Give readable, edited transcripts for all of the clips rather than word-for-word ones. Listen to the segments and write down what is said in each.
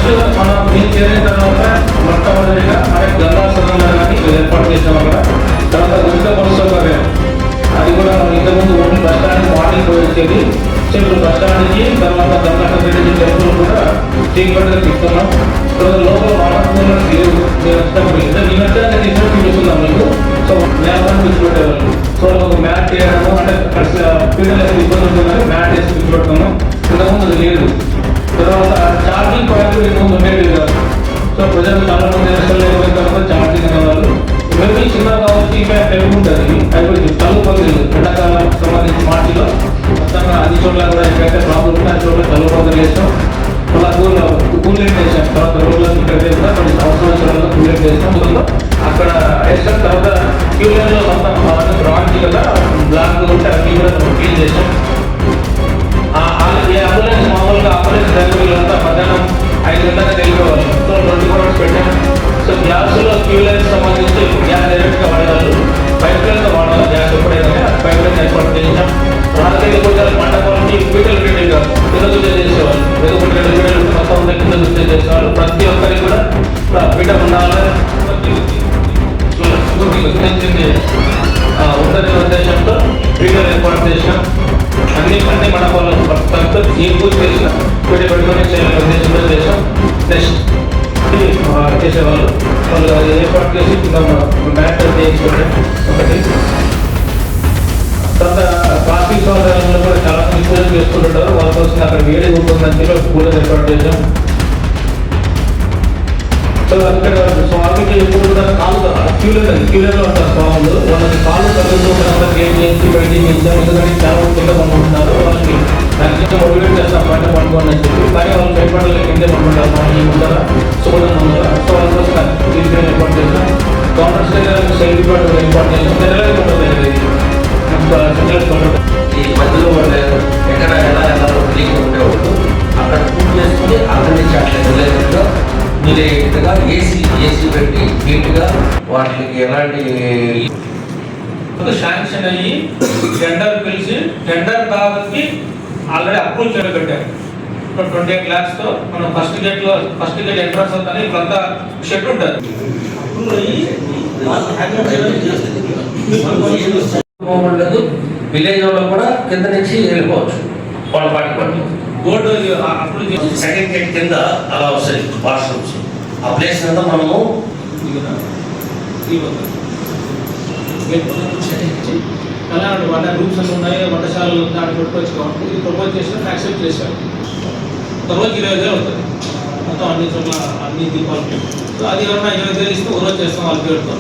First మనం మేము చేరిన తర్వాత మొట్టమొదటిగా మనకి గంగా సదనం ఏర్పాటు చేసాం అక్కడ. తర్వాత గుంట మహోత్సవం అది కూడా మనం ఇంతకుముందు ఓన్లీ బస్ స్టాండ్ మార్నింగ్ వచ్చేది. సో ఇప్పుడు బస్ స్టాండ్కి తర్వాత గంగాధర రెడ్డి టెంపుల్ కూడా చీకటిగా తిప్పుతున్నాం. తర్వాత లోపల వాహనాలు లేవు. మేము వచ్చినప్పుడు ఈ మధ్య రిజల్ట్ చూస్తున్నాం మీకు. సో మ్యాప్ పెట్టేవాళ్ళు. సో ఒక మ్యాట్ వేయడము అంటే పిల్లలకి ఇబ్బంది ఉంటుందని మ్యాట్ వేసి పెట్టుకున్నాం. ఇంతకుముందు అది లేదు. తర్వాత ఛార్జింగ్ పాయింట్ ఇంతకుముందు ఉండేది కాదు. సో ప్రజలు చాలా మంది అయిపోయిన తర్వాత ఛార్జింగ్ అనేవాళ్ళు. మేబీ చిన్న కావచ్చు ఇంకా తెలుగు ఉంటుంది. అయిపోయింది చదువుకోలేదు. ఎండాకాలం సంబంధించి మార్చిలో మొత్తంగా అన్ని చోట్ల కూడా ఎక్కడైతే ప్రాబ్లం ఉంటే అన్ని చోట్ల చదువుకోవడం చేస్తాం. మళ్ళీ కూలెట్ చేసాం. తర్వాత రోజులకు ఇక్కడితే కూడా కొన్ని సంవత్సరాల కూలెట్ చేస్తాం. మొదలు అక్కడ వేసాం. తర్వాత క్యూలైన్లో మొత్తం అవన్నీ బ్రాంచ్ కదా బ్లాక్ ఉంటే అన్ని కూడా క్లీన్ చేసాం. అంబులెన్స్ మామూలుగా అంబులెన్స్ డ్రైవర్లంతా మధ్యాహ్నం 5 గంటలకు వెళ్ళిపోవాలి. సో 2 కూడా పెట్టాం. సో గ్యాస్లో క్యూలైన్స్ సంబంధించి గ్యాస్ డైరెక్ట్గా వాడేవాళ్ళు. పైప్ లైన్తో వాడాలి గ్యాస్ ఎప్పుడైనా పైప్ లైన్ ఏర్పాటు చేసాం. రాత్రి కొంచెం మండపాలకి పీటలు పెట్టిగా కింద గుర్తు చేసేవాళ్ళు. ఎదుగుంటే 2 పీటలు మొత్తం ఉంటే కింద గుర్తు చేసేవాళ్ళు. ప్రతి ఒక్కరికి కూడా పీట ఉండాలి. ఉన్నత ఉద్దేశంతో పీటలు ఏర్పాటు చేసినాం. అన్ని మండపాలను ఏ పూజ చేసినా పెట్టుకొని చేయాలని ఉద్దేశంతో చేసాం. నెక్స్ట్ చేసేవాళ్ళు వాళ్ళు ఏర్పాటు చేసి మ్యాట్ చేయించుకుంటే ఒకటి. తర్వాత కాఫీ సౌకర్యాలను కూడా చాలా మంది పూజలు చేసుకుంటుంటారు. వాళ్ళ కోసం అక్కడ వేడి ఉంటుందని చెప్పి పూజలు ఏర్పాటు చేసాం. సో అక్కడ స్వామికి ఎప్పుడు కూడా కాలు క్యూలర్లో ఉంటారు స్వాములు. వాళ్ళకి కాలు తగ్గుతూ గేమ్ చేసి బయటికి చేసాం. ఎందుకంటే చాలా కింద పండుకుంటున్నారు. వాళ్ళకి దానికి మోటివేట్ చేస్తాం పైన పండుకోండి అని చెప్పి. కానీ వాళ్ళు భయపడాలి కిందే పండుకుంటారు మార్నింగ్ ముందర చూడడం ముందర. సో వాళ్ళ కోసం తీసుకుని ఏర్పాటు చేస్తాం. కాంగ్రెస్ దగ్గర సెల్ డిపార్ట్మెంట్ ఏర్పాటు చేస్తాం. జనరల్గా ఉంటుంది ఈ మధ్యలో వాళ్ళు ఎక్కడ ఎలా తెలియక ఉండేవాళ్ళు. అక్కడ పూజ చేసుకుని అక్కడి నుంచి అట్లా వెళ్ళేట్టుగా మీరేట్టుగా ఏసీ పెట్టి నీట్గా వాటికి ఎలాంటి శాంక్షన్ అయ్యి టెండర్ పిలిచి టెండర్ కాబట్టి ఆల్రెడీ అప్రూవ్ చేయడం పెట్టారు. ఇప్పుడు 28 lakhs తో మనం ఫస్ట్ గేట్ ఎంట్రన్స్ అవుతానే ఇప్పుడంతా షెడ్ ఉంటుంది. ఉండదు. విలేజ్ వాళ్ళు కూడా కింద నుంచి వెళ్ళిపోవచ్చు. వాళ్ళ పాటి బోర్డు అప్పుడు సెకండ్ గేట్ కింద అలా వస్తాయి వాష్రూమ్స్. ఆ ప్లేస్ అంతా మనము అలాంటి వంట రూమ్స్ అన్నీ ఉన్నాయి. వంటశాలలు దాన్ని పెట్టుకోవచ్చు కాబట్టి ఇది ప్రపోజ్ చేసిన యాక్సెప్ట్ చేశారు. రోజు 20,000 అవుతుంది మొత్తం అన్ని చోట్ల అన్ని దీపాలకి. సో అది ఏమన్నా 20,000 ఇస్తే రోజు చేస్తాం వాళ్ళ పేరుతో.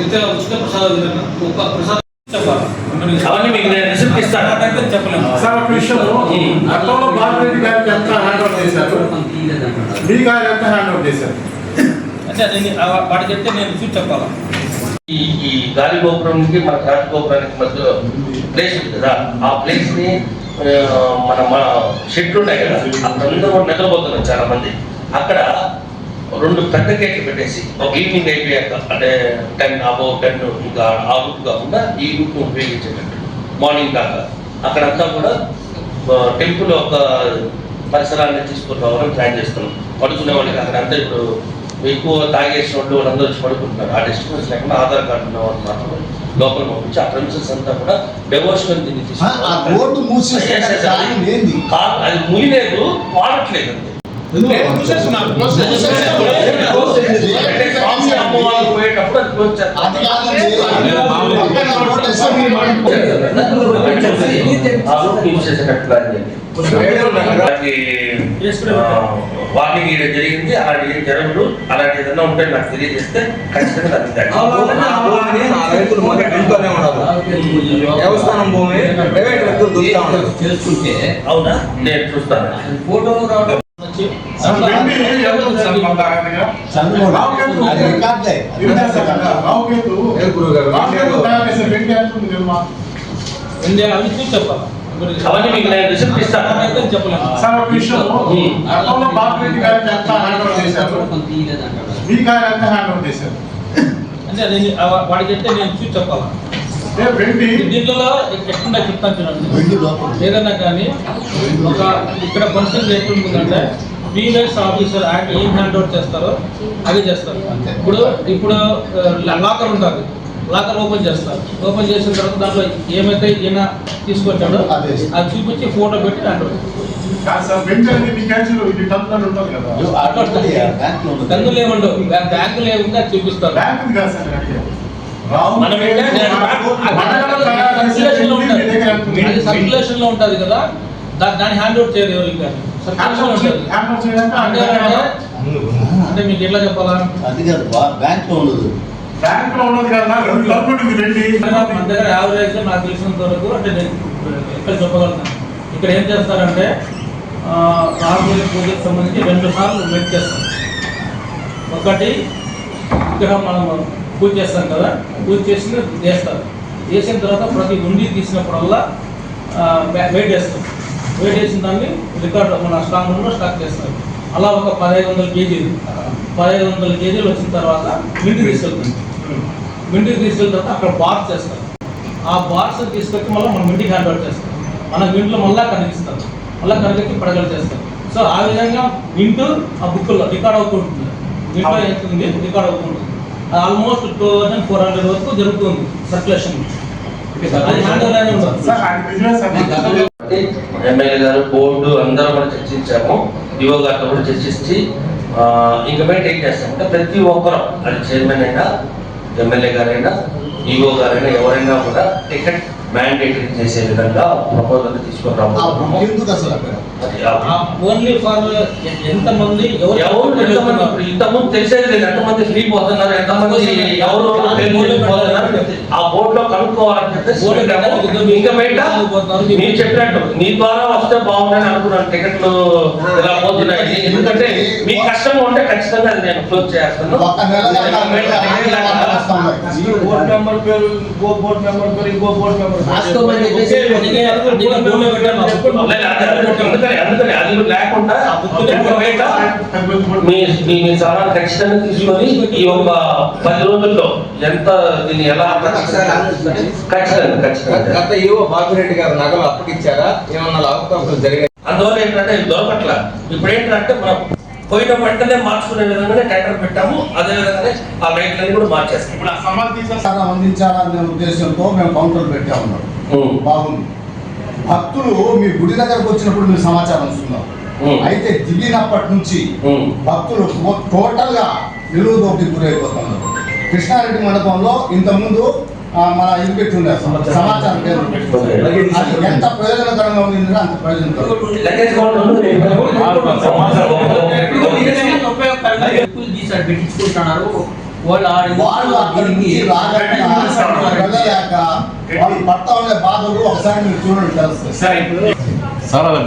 ఇంత ఉచిత ప్రసాదం విధానం ఒక ప్రసాదం చెప్పాలి. అవన్నీ మీకు నేను రిసిప్ట్ ఇస్తాను. చెప్పలేము సార్ ఒక విషయం. గతంలో బాలరెడ్డి గారికి ఎంత హ్యాండ్ ఓవర్ చేశారు, మీ గారు ఎంత హ్యాండ్ ఓవర్ చేశారు అంటే వాడు చెప్తే నేను చూసి చెప్పాలా. ఈ గాలి గోపురానికి మన రాజ గోపురానికి మధ్య ప్లేస్ ఉంది కదా. ఆ ప్లేస్ ని మన షెడ్లు ఉన్నాయి కదా, అందరూ నిద్రపోతున్నారు చాలా మంది. అక్కడ 2 పెద్ద గేట్లు పెట్టేసి ఒక ఈవినింగ్ అయిపోయాక అంటే 10 ఇంకా ఆ రూట్ కాకుండా ఈ రూట్ ఉపయోగించేటట్టు మార్నింగ్ దాకా అక్కడంతా కూడా టెంపుల్ ఒక పరిసరాన్ని తీసుకుని రావాలని ప్లాన్ చేస్తున్నాం. పడుకునే వాళ్ళకి అక్కడంతా ఇప్పుడు ఎక్కువ తాగేసిన వాళ్ళు వాళ్ళందరూ వచ్చి పడుకుంటున్నారు. ఆ డిస్టర్బెన్స్ లేకుండా ఆధార్ కార్డు ఉన్న వాళ్ళు మాత్రమే లోపల పంపించి ఆ ప్రెమిసెస్ అంతా కూడా డెవోషనల్ దీన్ని తీసుకుని అది మునిలేదు, వాడట్లేదు అంతే. వార్నింగ్ జరిగింది. అలాంటి ఏం జరగదు. అలాంటి ఏదైనా ఉంటే నాకు తెలియజేస్తే ఖచ్చితంగా దేవస్థానం భూమి ప్రైవేట్ వ్యక్తులు చేసుకుంటే అవునా నేను చూస్తాను. ఫోటో రావడం అవన్నీ మీకు నేను రిసిప్ట్ ఇస్తాను. చెప్పలేము సార్ ఒక విషయం. గతంలో బాలరెడ్డి గారికి ఎంత హ్యాండ్ ఓవర్ చేశారు, మీ గారు ఎంత హ్యాండ్ ఓవర్ చేశారు అంటే వాడు చెప్తే నేను చూసి చెప్పాలా. వెండి దీంట్లో ఎట్లుంటే చెప్తాను చూడండి. ఏదన్నా కానీ ఒక ఇక్కడ పరిస్థితి ఎట్లుంటుందంటే ప్రీవియస్ ఆఫీసర్ ఏం హ్యాండ్ అవుట్ చేస్తారో అది చేస్తారు. ఇప్పుడు లాకర్ ఉంటుంది, లాకర్ ఓపెన్ చేస్తారు. ఓపెన్ చేసిన తర్వాత దాంట్లో ఏమైతే ఈయన తీసుకొచ్చాడో అది చూపించి ఫోటో పెట్టి హ్యాండ్ అవుట్. కందులు ఏముండవు, బ్యాంకులు ఏముంది అది చూపిస్తారు. సర్క్యులేషన్ లో ఉంటది కదా, దాన్ని హ్యాండ్ అవుట్ చేయరు ఎవరికి కానీ. అంటే మీకు ఎట్లా చెప్పాలా, మన దగ్గర యావరేజ్ నాకు తెలిసినంత వరకు అంటే నేను ఎక్కడ చెప్పగలుగుతాను. ఇక్కడ ఏం చేస్తారంటే రాహుల్ పూజకు సంబంధించి 2 సార్లు మెట్ చేస్తాం. ఒకటి ఇక్కడ మనం పూజ చేస్తాం కదా, పూజ చేసి వేస్తారు. వేసిన తర్వాత ప్రతి ఉండి తీసినప్పుడల్లా వెయిట్ చేస్తాం. వెయిట్ చేసిన దాన్ని రికార్డు మన స్టాక్ రూమ్లో స్టాక్ చేస్తారు. అలా ఒక 1500 కేజీలు 1500 కేజీలు వచ్చిన తర్వాత మింటికి తీసుకెళ్తుంది. మింటికి తీసుకెళ్ళిన తర్వాత అక్కడ బాక్స్ చేస్తారు. ఆ బాక్స్ తీసుకొచ్చి మళ్ళీ మనం ఇంటికి హ్యాండ్ ఓవర్ చేస్తాం. మన ఇంట్లో మళ్ళీ కనిపిస్తాం, మళ్ళీ కనిపించి పడగలు చేస్తాం. సో ఆ విధంగా ఇంటూ ఆ బుక్లో రికార్డ్ అవుతుంటుంది. ఇంట్లో ఎంత ఉంది రికార్డ్ అవుతుంటుంది. ఆల్మోస్ట్ 2400 వరకు జరుగుతుంది సర్క్యులేషన్. అది హ్యాండ్ ఓవర్ అనేది ఉండదు. ఎమ్మెల్యే గారు బోర్డు అందరూ కూడా చర్చించాము. ఈవో గారితో కూడా చర్చించి ఇంకా బయట ఏం చేస్తామంటే ప్రతి ఒక్కరు అది చైర్మన్ అయినా ఎమ్మెల్యే గారైనా ఈవో గారైనా ఎవరైనా కూడా టికెట్ మ్యాండేటరీ చేసే విధంగా ప్రపోజల్ తీసుకురాము. ఓన్లీ ఫర్ ఎంతమంది ఇంతకుముందు తెలిసేది లేదు, ఎంతమంది ఫ్రీ పోతున్నారు, ఎంతమంది ఎవరు పోతున్నారు ఆ బోర్డు లో కనుక్కోవాలని చెప్పేసి ఇంకా బయట మీరు చెప్పినట్టు మీ ద్వారా వస్తే బాగుందని అనుకున్నాను. టికెట్లు ఇలా పోతున్నాయి, ఎందుకంటే మీ కష్టం ఉంటే ఖచ్చితంగా అది నేను క్లోజ్ చేస్తాను. బోర్డు మెంబర్ పేరు ఇంకో బోర్డు మెంబర్ పేరు ఇంకో బోర్డు మెంబర్ అందుకని అది లేకుండా మీ సలహాలు ఖచ్చితంగా తీసుకొని ఈ ఒక 10 రోజుల్లో ఎంత దీన్ని ఎలా ఖచ్చితంగా ఏవో బాబురెడ్డి గారు నగలు అప్పగిచ్చారా, ఏమన్నా అవకాశాలు జరిగాయి? అందువల్ల ఏంటంటే దొరకట్ల. ఇప్పుడు ఏంటంటే మనం పోయిన వెంటనే మార్చుకునే విధంగానే టెండర్ పెట్టాము. అదే విధంగానే ఆ లైట్లన్నీ కూడా మార్చేస్తాం. ఇప్పుడు అందించాలనే ఉద్దేశంతో మేము కౌంటర్ పెట్టా ఉన్నాం. బాగుంది. భక్తులు మీ గుడి దగ్గరకు వచ్చినప్పుడు మీరు సమాచారం ఇస్తున్నారు. అయితే దిగినప్పటి నుంచి భక్తులు టోటల్ గా నిలువుదోపికి గురైపోతున్నారు. కృష్ణారెడ్డి మండపంలో ఇంతకుముందు మన ఇది పెట్టుండే సమాచారం కేంద్రం, అది ఎంత ప్రయోజనకరంగా ఉంది అంత ప్రయోజనకరం. వాళ్ళు అక్కడి నుంచి వెళ్ళలేక వాళ్ళు పడతా ఉండే బాధలు ఒకసారి మీరు చూడండి తెలుస్తుంది.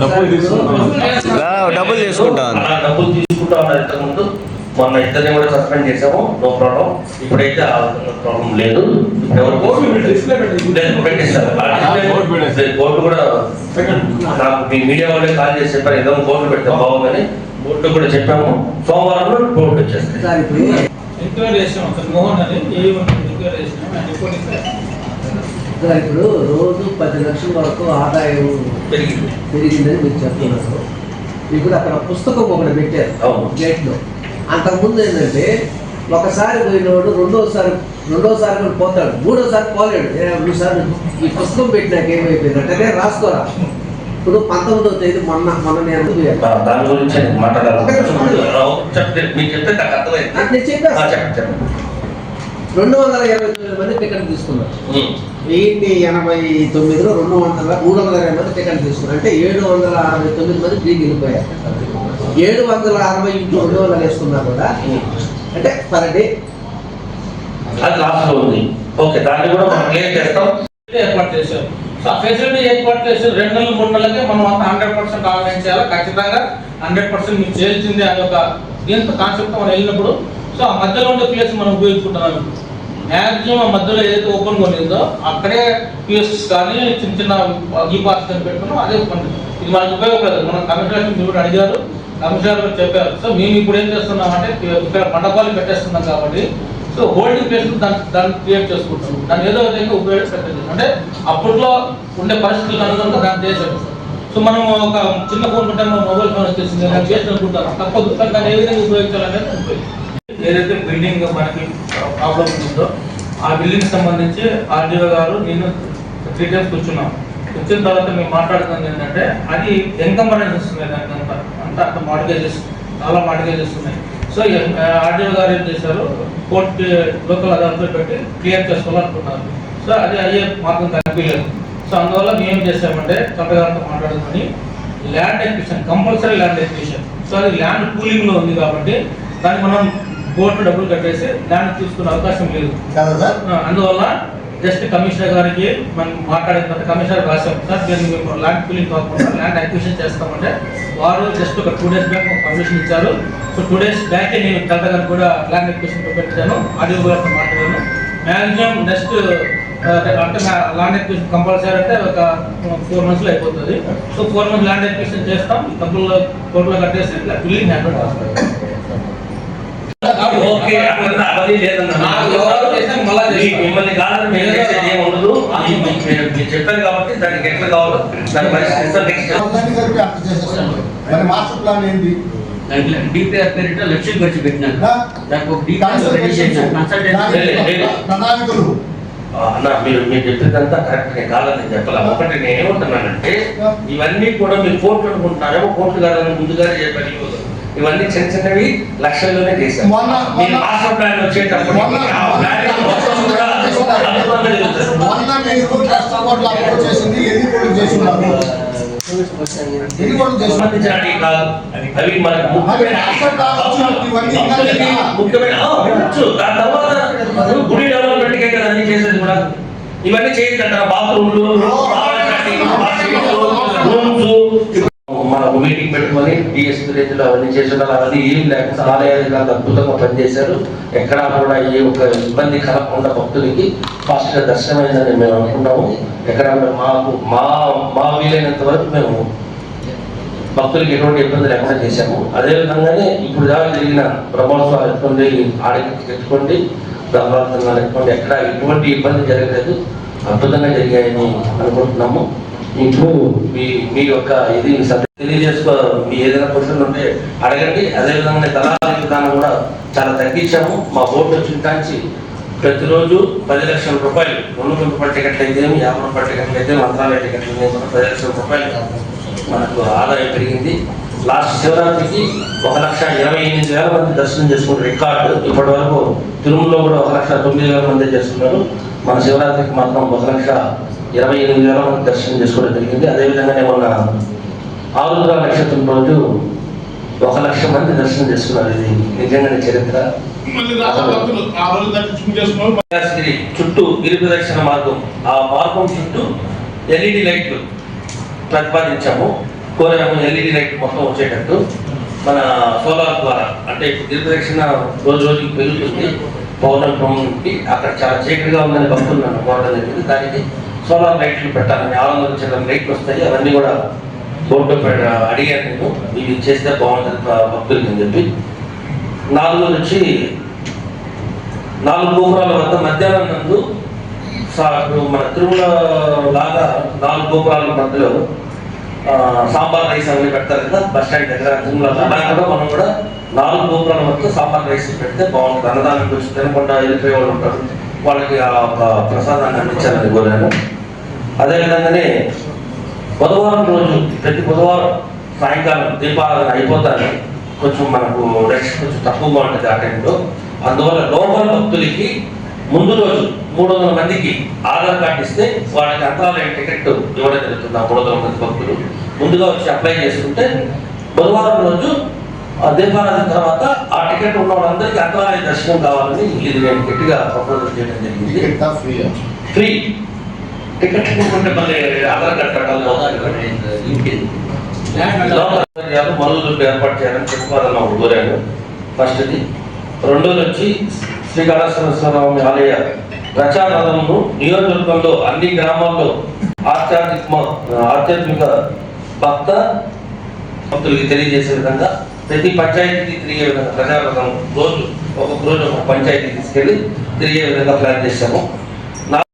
డబ్బులు తీసుకుంటా డబ్బులు తీసుకుంటా ఉన్నారు. ఇంతకుముందు మొన్న ఇద్దరిని కూడా సస్పెండ్ చేసాము, నో ప్రాబ్లం. ఇప్పుడైతే ఆ ప్రాబ్లం లేదు. కోర్టు కూడా నాకు మీ మీడియా వాళ్ళే కాల్ చేసి చెప్పారు, ఏదో కోర్టు పెడితే బాగుందని. కోర్టు కూడా చెప్పాము. సోమవారం కోర్టు వచ్చేస్తాయి. ఎంక్వైరీ చేసాం సార్, మోహన్ అని ఎంక్వైరీ చేసినాం. ఇప్పుడు రోజు 10 లక్షల వరకు ఆదాయం పెరిగిందని మీరు చెప్తున్నారు. ఇప్పుడు అక్కడ పుస్తకం ఒకటి పెట్టారు గేట్లో. అంతకుముందు ఏంటంటే ఒకసారి పోయినవాడు రెండోసారి కూడా పోతాడు, మూడోసారి పోలేడు. ఈసారి ఈ పుస్తకం పెట్టినాక ఏమైపోయింది అంటే రాసుకోరా. ఇప్పుడు 19వ తేదీ మొన్న నేను దాని గురించి చెప్పాను. 229 మంది టికెట్ తీసుకున్నారు. 1089లో 320 మంది టికెట్ తీసుకున్నారు. అంటే 769 మంది ఫ్రీకి వెళ్ళిపోయారు. 760 ఇంట్లో 200 వేసుకున్నారు కూడా. అంటే పర్ డే అది లాస్ట్ లో ఉంది. ఓకే, దాన్ని కూడా మనం క్లియర్ చేస్తాం. ఏర్పాటు చేశారు. సో ఆ ఫెసిలిటీ ఏర్పాటు చేసి 2 నెలలు 3 నెలలకే మనం అంతా 100% ఆర్గనైజ్ చేయాలి. ఖచ్చితంగా 100% మీకు చేయాల్సిందే అని ఒక దీంతో కాన్సెప్ట్ మనం వెళ్ళినప్పుడు. సో ఆ మధ్యలో ఉండే ప్లేస్ మనం ఉపయోగించుకుంటున్నాం. మ్యాక్సిమం ఆ మధ్యలో ఏదైతే ఓపెన్ కొనిందో అక్కడే పిఎస్ఎస్ కానీ చిన్న చిన్న ఈ పార్ట్స్ కానీ పెట్టుకున్నాం. అదే ఇది మనకు ఉపయోగపడదు. మనం కమిషనర్ కూడా అడిగారు, కమిషనర్ కూడా చెప్పారు. సో మేము ఇప్పుడు ఏం చేస్తున్నామంటే ఇక్కడ మండపాలు పెట్టేస్తున్నాం కాబట్టి సో హోల్డింగ్ ప్లేస్ దాన్ని క్రియేట్ చేసుకుంటాం, దాన్ని ఏదో విధంగా ఉపయోగించాలి. అంటే అప్పట్లో ఉండే పరిస్థితులు అనుగుణంగా దాన్ని చేశారు. సో మనం ఒక చిన్న ఫోన్ ఉంటే మొబైల్ ఫోన్ వచ్చేసింది దాన్ని చేసి అనుకుంటారు, తప్పదు. కానీ దాన్ని ఏ విధంగా ఉపయోగించాలనేది ఏదైతే బిల్డింగ్ మనకి ప్రాబ్లం ఉందో ఆ బిల్డింగ్ సంబంధించి ఆర్డీఓ గారు నేను 3 days కూర్చున్నాం. వచ్చిన తర్వాత మేము మాట్లాడుతుంది ఏంటంటే అది ఎన్కంబరెన్స్ వస్తున్నాయి, దానికి అంత మార్గేజెస్, చాలా మార్గేజెస్ ఉన్నాయి. సో ఆర్డీఓ గారు ఏం చేశారు, కోర్ట్ లోకల్ అదాలత్లో పెట్టి క్లియర్ చేసుకోవాలనుకున్నారు. సో అది అయ్యే మార్గం కనిపించలేదు. సో అందువల్ల మేము ఏం చేసామంటే చట్టగారితో మాట్లాడుకొని land acquisition, compulsory land acquisition. So అది ల్యాండ్ పూలింగ్లో ఉంది కాబట్టి దాన్ని మనం కోర్టు డబ్బులు కట్టేసి ల్యాండ్ తీసుకునే అవకాశం లేదు. అందువల్ల జస్ట్ కమిషనర్ గారికి మనం మాట్లాడిన తర్వాత కమిషనర్ రాశాం, సార్ దీన్ని మేము ల్యాండ్ పూలింగ్ కాకుండా ల్యాండ్ అక్విజిషన్ చేస్తామంటే వారు జస్ట్ ఒక 2 days బ్యాక్ పర్మిషన్ ఇచ్చారు. సో 2 days బ్యాకే నేను చట్టగారిని కూడా ల్యాండ్ అక్విజిషన్ పెట్టాను, ఆడియో గారితో మాట్లాడాను. మ్యాక్సిమం నెక్స్ట్ అంటే ల్యాండ్ ఎక్విజిషన్ కంపల్సరీ అంటే ఒక 4 months అయిపోతుంది. సో 4 months ల్యాండ్ ఎక్విజిషన్ చేస్తాం, డబ్బులు కోర్టులో కట్టేసి బిల్డింగ్ హ్యాండ్ చేస్తాం. ఓకే, అవన్నీ లేదన్నా మిమ్మల్ని కాదని మేము చేసేది ఏమి ఉండదు. మీరు చెప్పారు కాబట్టి దానికి ఎట్లా కావాలో దాని మరి మాస్టర్ ప్లాన్ ఏంటి? డిపిఆర్ పేరిట లక్ష్యం ఖర్చు పెట్టినారు, దానికి ఒక డిపిఆర్ రెడీ చేసినారు. ప్రణాళికలు అన్న మీరు చెప్పేదంతా కరెక్ట్ కాదని చెప్పాలి. ఒకటి నేను ఏమంటున్నానంటే ఇవన్నీ కూడా మీరు కోర్టు అనుకుంటున్నారేమో, కోర్టు కాదని ముందుగానే చెప్పారు. ఇవన్నీ చిన్న చిన్నవి లక్షల్లోనే చేశారు. మీరు మాస్టర్ ప్లాన్ వచ్చేటప్పుడు అవి మనకు ముఖ్యమైన దాని తర్వాత గుడి డెవలప్మెంట్కే కదా అన్ని చేసేది కూడా. ఇవన్నీ చేయించండి, బాత్రూమ్లు, రూమ్స్, మన మీటింగ్ పెట్టుకొని డిఎస్పీ రేంజ్లో అవన్నీ చేస్తున్నారు. అవన్నీ ఏం లేకుండా ఆలయాలు అద్భుతంగా పనిచేశారు. ఎక్కడా కూడా ఏ ఒక్క ఇబ్బంది కలగకుండా భక్తులకి ఫాస్ట్గా దర్శనమైందని మేము అనుకున్నాము. ఎక్కడ మా వీలైనంత వరకు మేము భక్తులకి ఎటువంటి ఇబ్బంది లేకుండా చేశాము. అదేవిధంగానే ఇప్పుడు దాకా జరిగిన బ్రహ్మోత్సవాలు ఎత్తుకోండి, ఆడికి ఎత్తుకోండి, బ్రహ్మోత్సవాలు ఎత్తుకోండి, ఎక్కడ ఎటువంటి ఇబ్బంది జరగలేదు, అద్భుతంగా జరిగాయని అనుకుంటున్నాము. ఇప్పుడు మీ యొక్క ఇది తెలియజేసుకో, మీ ఏదైనా క్వశ్చన్ ఉంటే అడగండి. అదేవిధంగా దళాల విధానం కూడా చాలా తగ్గించాము. మా బోర్డు వచ్చిన కాంచి ప్రతిరోజు 10 లక్షల రూపాయలు, 200 రూపాయల టికెట్లు అయితే, 50 రూపాయల టికెట్లు అయితే, మంత్రాలయ టికెట్లు 10 లక్షల రూపాయలు మనకు ఆదాయం పెరిగింది. లాస్ట్ శివరాత్రికి 1,28,000 మంది దర్శనం చేసుకున్న రికార్డు. ఇప్పటి వరకు తిరుమలలో కూడా 1,09,000 మంది చేస్తున్నారు. మన శివరాత్రికి మాత్రం 1,28,000 మంది దర్శనం చేసుకోవడం జరిగింది. అదేవిధంగానే మొన్న ఆరుద్ర నక్షత్రం రోజు 1,00,000 మంది దర్శనం చేసుకున్నారు. ఇది నిజంగానే చరిత్ర. చుట్టూ గిరి ప్రదక్షిణ మార్గం, ఆ మార్గం చుట్టూ LED లైట్లు ప్రతిపాదించాము, కోరాము. LED లైట్ మొత్తం వచ్చేటట్టు మన సోలార్ ద్వారా. అంటే గిరి ప్రదక్షిణ రోజు రోజుకి పెరుగుతుంది. పౌర్ణమికి అక్కడ చాలా చీకటిగా ఉందని భక్తులు నన్ను కోరడం జరిగింది. దానికి సోలార్ లైట్లు పెట్టాలని 600 చిన్న లైట్లు వస్తాయి. అవన్నీ కూడా బోర్డు అడిగాను నేను, ఇవి చేస్తే బాగుంటుంది భక్తులకి అని చెప్పి. 4 నుంచి 4 గోపురాల వద్ద మధ్యాహ్నం నందు మన తిరుమల లాగా 4 గోపురాల మధ్యలో సాంబార్ రైస్ అవన్నీ పెడతారు కదా బస్ స్టాండ్ దగ్గర తిరుమల. అలా కూడా మనం కూడా 4 గోపురాల మధ్య సాంబార్ రైస్ పెడితే బాగుంటుంది. అన్నదానికి వచ్చి తినకుండా ఎదుర్కొనే వాళ్ళు ఉంటారు, వాళ్ళకి ఆ ప్రసాదాన్ని అందించాలని కోరాను. అదేవిధంగానే బుధవారం రోజు, ప్రతి బుధవారం సాయంకాలం దీపారాధన అయిపోతాను, కొంచెం మనకు రష్ కొంచెం తక్కువగా ఉంటుంది ఆ టైంలో. అందువల్ల లోకల్ భక్తులకి ముందు రోజు 300 మందికి ఆధార్ కార్డు ఇస్తే వాళ్ళకి అంతరాలయ టికెట్ ఇవ్వడం జరుగుతుంది. ఆ 300 మంది భక్తులు ముందుగా వచ్చి అప్లై చేసుకుంటే బుధవారం రోజు దీపారాధన తర్వాత ఆ టికెట్ ఉన్న వాళ్ళందరికీ అంతరాలయ దర్శనం కావాలని ఇది నేను గట్టిగా ప్రపోజల్ చేయడం జరిగింది. ఫ్రీ టికెట్ తీసుకుంటే మళ్ళీ ఆధార్ కార్డు కట్టాలి. మరుదులు ఏర్పాటు చేయాలని చెప్పుకోవాలని ఒక కోరాను. ఫస్ట్ది. రెండోది వచ్చి శ్రీకాళేశ్వర ఆలయ ప్రచారము నియోజకవర్గంలో అన్ని గ్రామాల్లో ఆధ్యాత్మిక భక్తులకి తెలియజేసే విధంగా ప్రతి పంచాయతీకి తిరిగే విధంగా ప్రజారథం రోజు ఒక్కొక్క రోజు ఒక పంచాయతీ తీసుకెళ్ళి తిరిగే విధంగా ప్లాన్ చేశాము.